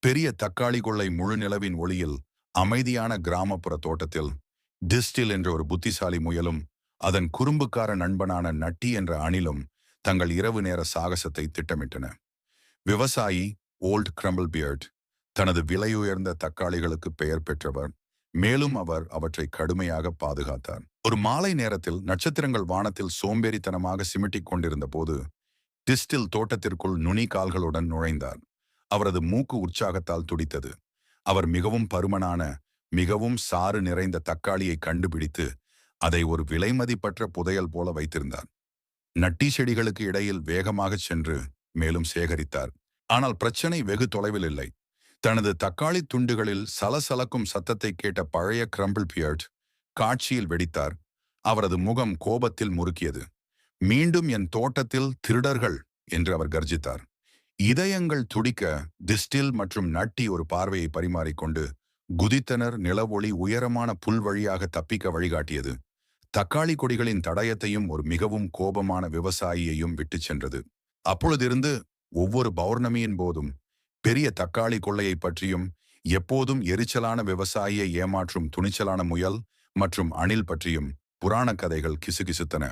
பெரிய தக்காளி கொள்ளை முழு நிலவின் ஒளியில் அமைதியான கிராமப்புற தோட்டத்தில் டிஸ்டில் என்ற ஒரு புத்திசாலி முயலும் அதன் குறும்புக்கார நண்பனான நட்டி என்ற அணிலும் தங்கள் இரவு நேர சாகசத்தை திட்டமிட்டன. விவசாயி ஓல்ட் கிரம்பிள் பியர்ட் தனது விலையுயர்ந்த தக்காளிகளுக்கு பெயர் பெற்றவர். மேலும் அவர் அவற்றை கடுமையாக பாதுகாத்தார். ஒரு மாலை நேரத்தில் நட்சத்திரங்கள் வானத்தில் சோம்பேறித்தனமாக சிமிட்டிக் கொண்டிருந்த போது டிஸ்டில் தோட்டத்திற்குள் நுனி கால்களுடன் நுழைந்தார். அவரது மூக்கு உற்சாகத்தால் துடித்தது. அவர் மிகவும் பருமனான, மிகவும் சாறு நிறைந்த தக்காளியை கண்டுபிடித்து அதை ஒரு விலைமதிப்பற்ற புதையல் போல வைத்திருந்தார். நட்டி செடிகளுக்கு இடையில் வேகமாகச் சென்று மேலும் சேகரித்தார். ஆனால் பிரச்சனை வெகு தொலைவில் இல்லை. தனது தக்காளி துண்டுகளில் சலசலக்கும் சத்தத்தை கேட்ட பழைய கிரம்பிள் பியர்ட் காட்சியில் வெடித்தார். அவரது முகம் கோபத்தில் முறுக்கியது. மீண்டும் என் தோட்டத்தில் திருடர்கள் என்று அவர் கர்ஜித்தார். இதயங்கள் துடிக்க டிஸ்டில் மற்றும் நட்டி ஒரு பார்வையை பரிமாறிக்கொண்டு குதித்தனர். நிலவொளி உயரமான புல் வழியாக தப்பிக்க வழிகாட்டியது. தக்காளி கொடிகளின் தடயத்தையும் ஒரு மிகவும் கோபமான விவசாயியையும் விட்டு சென்றது. அப்பொழுதிருந்து ஒவ்வொரு பௌர்ணமியின் போதும் பெரிய தக்காளி கொள்ளையை பற்றியும் எப்போதும் எரிச்சலான விவசாயியை ஏமாற்றும் துணிச்சலான முயல் மற்றும் அணில் பற்றியும் புராண கதைகள் கிசுகிசுத்தன.